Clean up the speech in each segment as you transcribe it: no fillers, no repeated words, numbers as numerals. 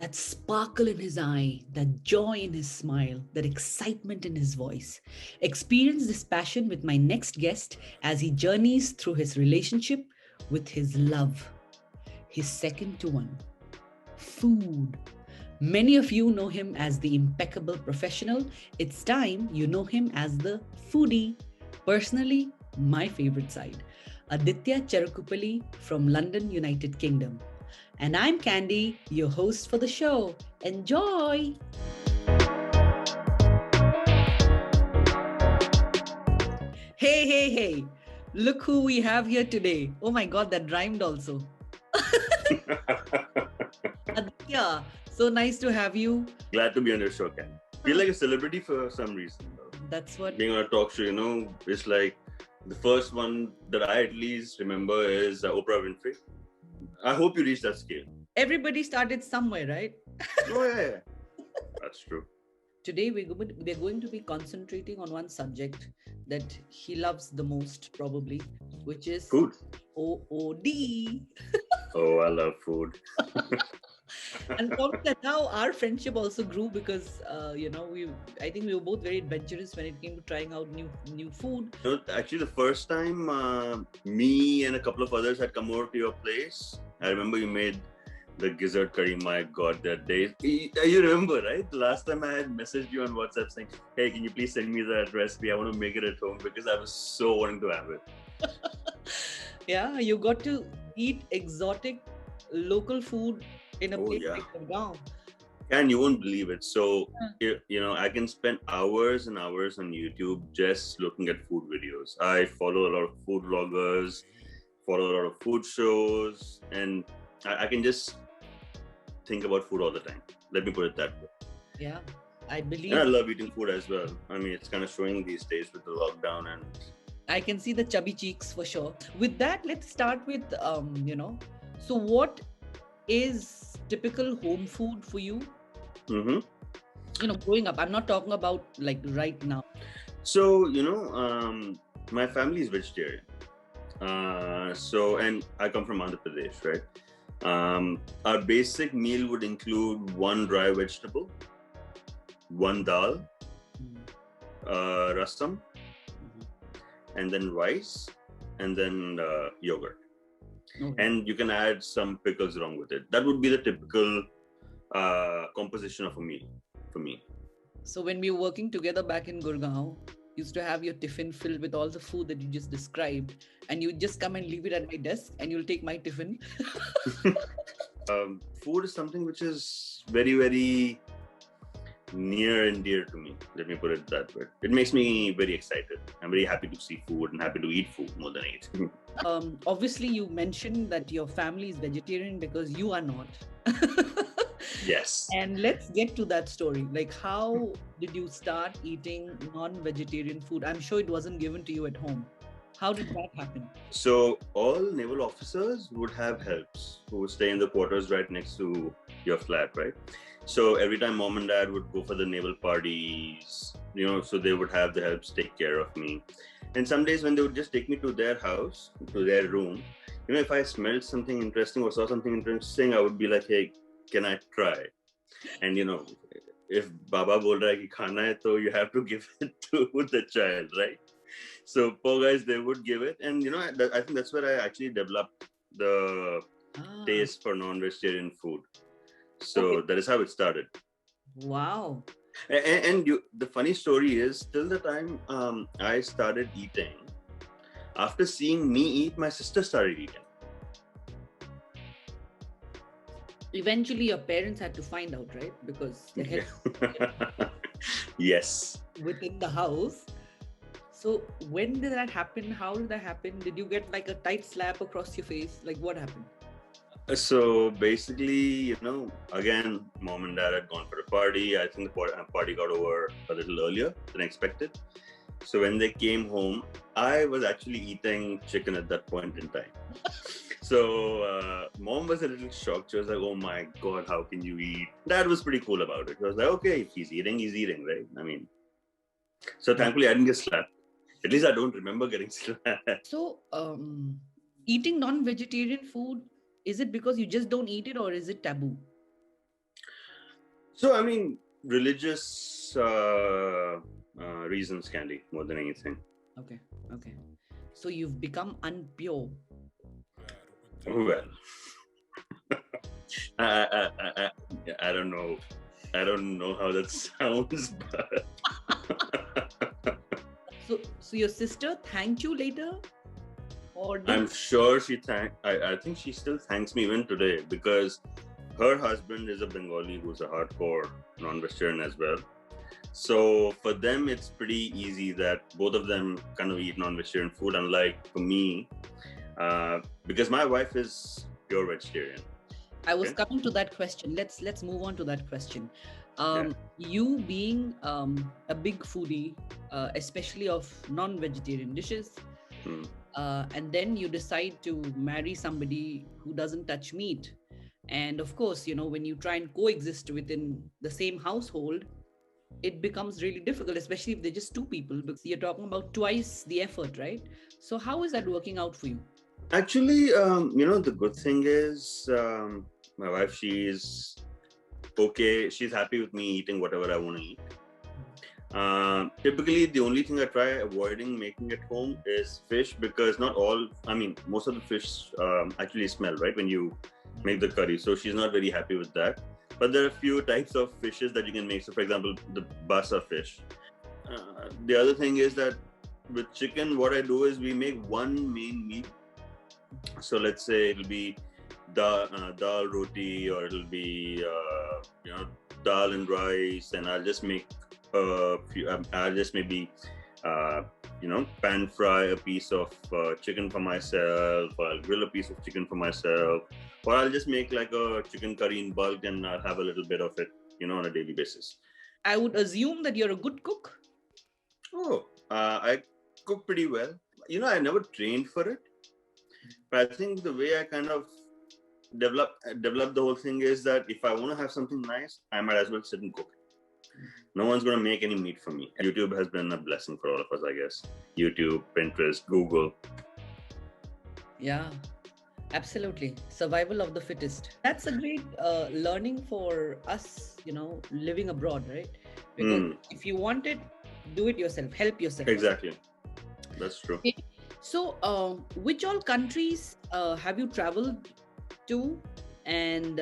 That sparkle in his eye, that joy in his smile, that excitement in his voice. Experience this passion with my next guest as he journeys through his relationship with his love, his second to one, food. Many of you know him as the impeccable professional. It's time you know him as the foodie. Personally, my favorite side. Aditya Cherukupalli from London, United Kingdom. And I'm Candy, your host for the show. Enjoy! Hey, hey, hey. Look who we have here today. Oh my god, that rhymed also. Aditya, so nice to have you. Glad to be on your show, Ken. Feel like a celebrity for some reason, though. That's what. Being on a talk show, it's like the first one that I at least remember is Oprah Winfrey. I hope you reach that scale. Everybody started somewhere, right? Oh, yeah. That's true. Today, we're going to be concentrating on one subject that he loves the most, probably, which is food. OOD. Oh, I love food. And from that, now our friendship also grew because I think we were both very adventurous when it came to trying out new food. Actually, the first time me and a couple of others had come over to your place, I remember you made the gizzard curry. My God, that day. You remember, right? The last time I had messaged you on WhatsApp saying, hey, can you please send me that recipe? I want to make it at home because I was so wanting to have it. Yeah, you got to eat exotic local food in a place like Gurgaon. And you won't believe it. So, I can spend hours and hours on YouTube just looking at food videos. I follow a lot of food vloggers, follow a lot of food shows, and I can just think about food all the time. Let me put it that way. Yeah, I believe. And I love eating food as well. I mean, it's kind of showing these days with the lockdown, and I can see the chubby cheeks for sure. With that, let's start with, so what is typical home food for you? Growing up, I'm not talking about like right now. So, my family is vegetarian. And I come from Andhra Pradesh, right? Our basic meal would include one dry vegetable, one dal, rasam, and then rice, and then yogurt. And you can add some pickles along with it. That would be the typical composition of a meal for me. So when we were working together back in Gurgaon, you used to have your tiffin filled with all the food that you just described, and you just come and leave it at my desk and you'll take my tiffin. Food is something which is very, very near and dear to me. Let me put it that way. It makes me very excited. I'm very happy to see food and happy to eat food more than eat. Obviously, you mentioned that your family is vegetarian because you are not. Yes. And let's get to that story. Like, how did you start eating non-vegetarian food? I'm sure it wasn't given to you at home. How did that happen? So all naval officers would have helps who would stay in the quarters right next to your flat, right? So every time mom and dad would go for the naval parties, so they would have the helps take care of me. And some days when they would just take me to their house, to their room, if I smelled something interesting or saw something interesting, I would be like, hey, can I try? And if Baba bol raha hai ki khana hai, so you have to give it to the child, right? So poor guys, they would give it. And I think that's where I actually developed the taste for non-vegetarian food. So that is how it started. Wow. And the funny story is, till the time I started eating, after seeing me eat, my sister started eating. Eventually, your parents had to find out, right? Because the head yes, within the house. So when did that happen? How did that happen? Did you get like a tight slap across your face? Like, what happened? So basically, again, mom and dad had gone for a party. I think the party got over a little earlier than expected. So when they came home, I was actually eating chicken at that point in time. So mom was a little shocked. She was like, oh my God, how can you eat? Dad was pretty cool about it. He was like, okay, if he's eating, right? I mean, so thankfully I didn't get slapped. At least I don't remember getting slapped. So eating non-vegetarian food, is it because you just don't eat it or is it taboo? So, I mean, religious reasons, Candy, more than anything. Okay, okay. So you've become unpure. Well, I don't know. I don't know how that sounds, but So your sister thanked you later, or I'm did? sure I think she still thanks me even today because her husband is a Bengali who's a hardcore non-vegetarian as well. So for them, it's pretty easy that both of them kind of eat non-vegetarian food. Unlike for me, because my wife is pure vegetarian. I was Okay. coming to that question. Let's move on to that question. Yeah. You being a big foodie, especially of non-vegetarian dishes, Hmm. and then you decide to marry somebody who doesn't touch meat, and of course, when you try and coexist within the same household, it becomes really difficult, especially if they're just two people, because you're talking about twice the effort, right? So how is that working out for you? Actually, the good thing is my wife, she's okay. She's happy with me eating whatever I want to eat. Typically, the only thing I try avoiding making at home is fish because not all, I mean, most of the fish actually smell, right, when you make the curry. So she's not very happy with that. But there are a few types of fishes that you can make. So, for example, the basa fish. The other thing is that with chicken, what I do is we make one main meal. So let's say it'll be dal roti, or it'll be dal and rice, and I'll just make I'll just maybe pan fry a piece of chicken for myself, or I'll grill a piece of chicken for myself, or I'll just make like a chicken curry in bulk and I'll have a little bit of it, on a daily basis. I would assume that you're a good cook. Oh, I cook pretty well. I never trained for it, but I think the way I kind of develop the whole thing is that if I want to have something nice, I might as well sit and cook it. No one's going to make any meat for me. YouTube has been a blessing for all of us, I guess. YouTube, Pinterest, Google. Yeah, absolutely. Survival of the fittest. That's a great learning for us, living abroad, right? Because if you want it, do it yourself, help yourself. Exactly. That's true. Okay. So, which all countries have you traveled to? And,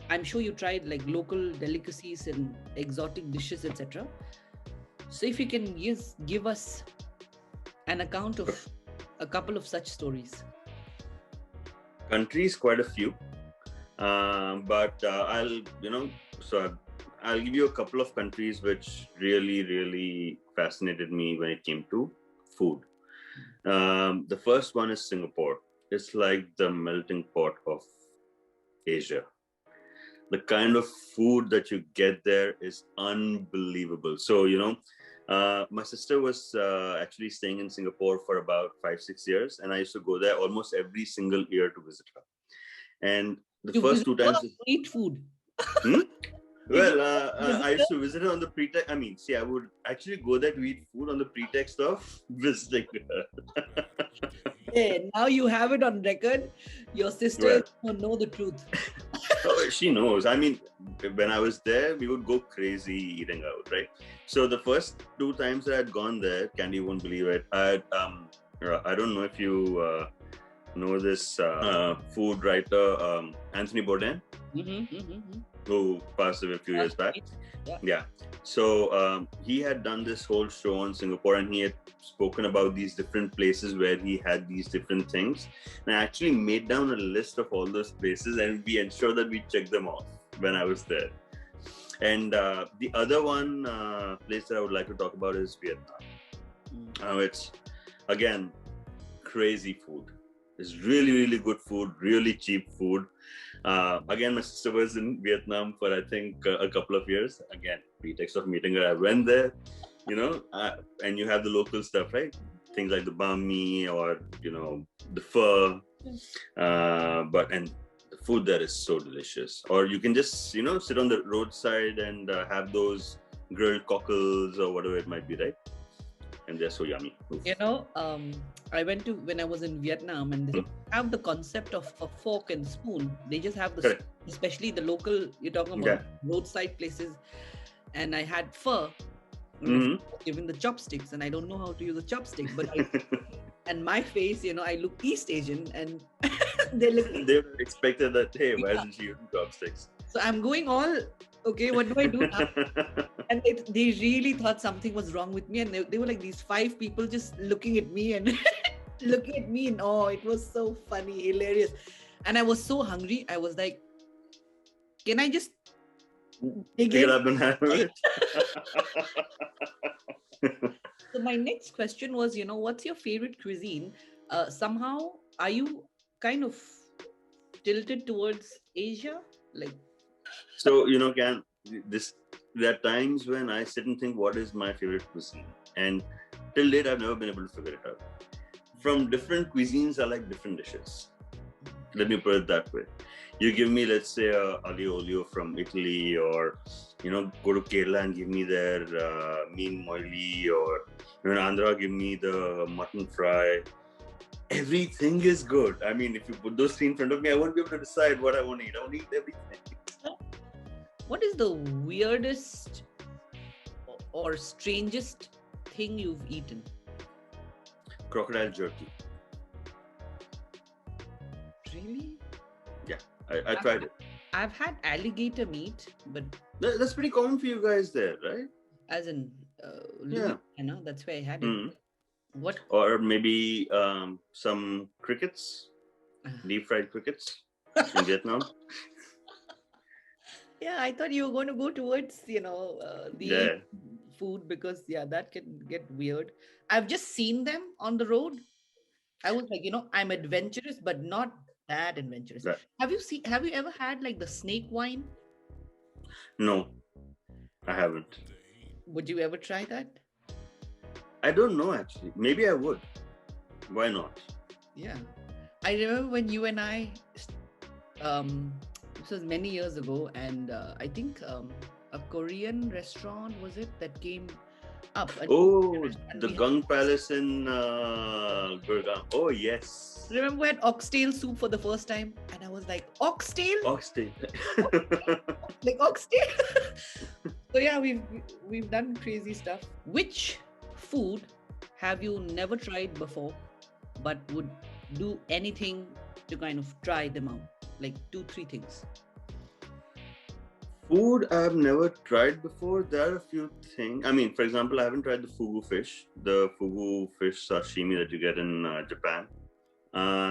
I'm sure you tried like local delicacies and exotic dishes, etc. So, if you can give us an account of a couple of such stories. Countries, quite a few. But I'll give you a couple of countries which really, really fascinated me when it came to food. The first one is Singapore. It's like the melting pot of Asia. The kind of food that you get there is unbelievable. So, my sister was actually staying in Singapore for about 5-6 years, and I used to go there almost every single year to visit her. And the You first visit two her times, to eat food. hmm? Did you Well, visit I her? used to visit her on the pretext. I mean, see, I would actually go there to eat food on the pretext of visiting her. Hey, now you have it on record. Your sister Well, is going to know the truth. oh, she knows. I mean, when I was there, we would go crazy eating out, right? So the first two times that I'd gone there, Candy won't believe it. I don't know if you know this food writer, Anthony Bourdain, who passed away a few years back. Yeah. So he had done this whole show on Singapore, and he had spoken about these different places where he had these different things. And I actually made down a list of all those places, and we ensured that we checked them off when I was there. And the other one place that I would like to talk about is Vietnam. It's, again, crazy food. It's really, really good food, really cheap food. Again, my sister was in Vietnam for, I think, a couple of years. Again, pretext of meeting her, I went there, and you have the local stuff, right? Things like the banh mi, or, the pho. And the food there is so delicious. Or you can just, sit on the roadside and have those grilled cockles or whatever it might be, right? And they're so yummy. Oof. I went to, when I was in Vietnam, and have the concept of a fork and spoon. They just have the, Correct. especially the local, you're talking about Yeah. roadside places. And I had pho, and my Hmm. friend was given the chopsticks, and I don't know how to use a chopstick, but I, and my face, I look East Asian, and they look, They would have expected that, hey, why yeah. isn't she using chopsticks? So I'm going all, okay, what do I do now? And they really thought something was wrong with me, and they were like these five people just looking at me and looking at me in awe. It was so funny, hilarious. And I was so hungry. I was like, can I just dig Pick it in? up and have it. So my next question was, what's your favorite cuisine? Somehow, are you kind of tilted towards Asia? Like, So, can this there are times when I sit and think, what is my favorite cuisine? And till date, I've never been able to figure it out. From different cuisines, I like different dishes. Let me put it that way. You give me, let's say, a aglio olio from Italy, or go to Kerala and give me their mean moili, or in Andhra, give me the mutton fry. Everything is good. I mean, if you put those three in front of me, I won't be able to decide what I want to eat. I want to eat everything. what is the weirdest or strangest thing you've eaten? Crocodile jerky. Really? Yeah, I tried it. I've had alligator meat, but That's pretty common for you guys there, right? as in Yeah. Louisiana, that's where I had it. Mm. What? Or maybe some crickets, deep fried crickets in Vietnam. Yeah, I thought you were going to go towards, the Yeah. food because, yeah, that can get weird. I've just seen them on the road. I was like, I'm adventurous, but not that adventurous. Right. Have you ever had like the snake wine? No, I haven't. Would you ever try that? I don't know actually. Maybe I would. Why not? Yeah. I remember when you and I, this was many years ago, and I think a Korean restaurant was it that came up? A new Oh, restaurant the we had. Gung Palace in Gurgaon. Oh yes. Remember we had oxtail soup for the first time, and I was like, oxtail, Oxtail. like oxtail. So yeah, we've done crazy stuff. Which food have you never tried before, but would do anything to kind of try them out? Like 2, 3 things. Food I've never tried before. There are a few things. I mean, for example, I haven't tried the fugu fish sashimi that you get in Japan.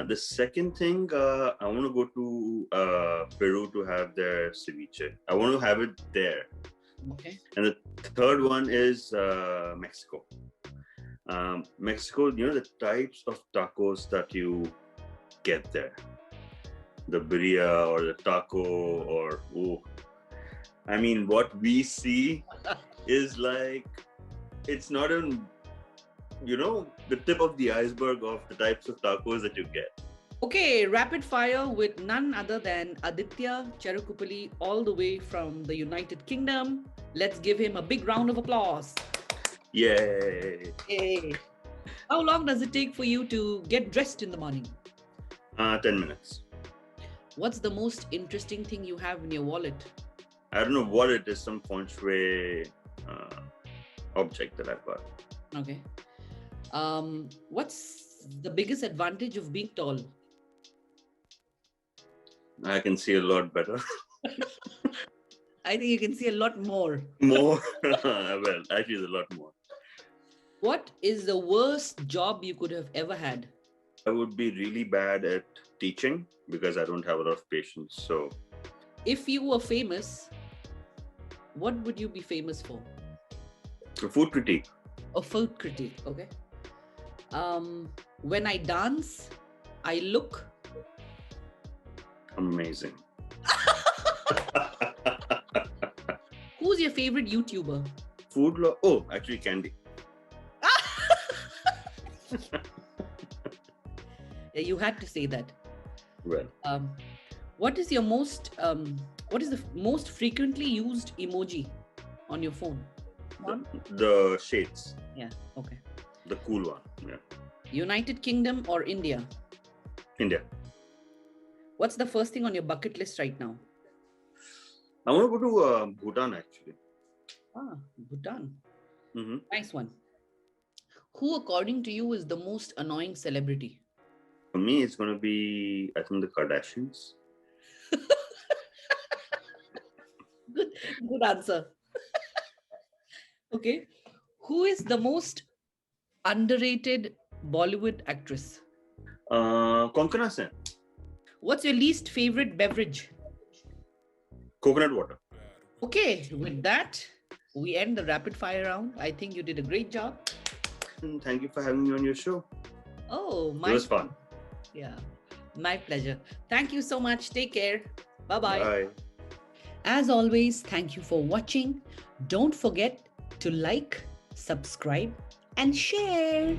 The second thing, I want to go to Peru to have their ceviche. I want to have it there. Okay. And the third one is Mexico. Mexico, the types of tacos that you get there. The birria or the taco or, I mean, what we see is like, it's not even, the tip of the iceberg of the types of tacos that you get. Okay, rapid fire with none other than Aditya Cherukupalli, all the way from the United Kingdom. Let's give him a big round of applause. Yay! Yay. How long does it take for you to get dressed in the morning? 10 minutes. What's the most interesting thing you have in your wallet? I don't know what it is, some feng shui object that I've got. Okay. What's the biggest advantage of being tall? I can see a lot better. I think you can see a lot more. More? Well, actually, it's a lot more. What is the worst job you could have ever had? I would be really bad at teaching because I don't have a lot of patience. So, If you were famous, what would you be famous for? a food critique. A food critique, okay. When I dance, I look Amazing. Who's your favorite YouTuber? Oh, actually, Candy. Yeah, you had to say that. Well, What is the most frequently used emoji on your phone? One? the shades, Yeah, okay. the cool one. Yeah. United Kingdom or India? India. What's the first thing on your bucket list right now? I want to go to Bhutan actually. Bhutan. Mm-hmm. Nice one. Who, according to you, is the most annoying celebrity? For me, it's going to be, I think, the Kardashians. Good answer. Okay. Who is the most underrated Bollywood actress? Konkana Sen. What's your least favorite beverage? Coconut water. Okay, with that, we end the rapid fire round. I think you did a great job. And thank you for having me on your show. Oh, It was fun. Yeah, my pleasure. Thank you so much. Take care. Bye-bye. Bye. As always, thank you for watching. Don't forget to like, subscribe, and share.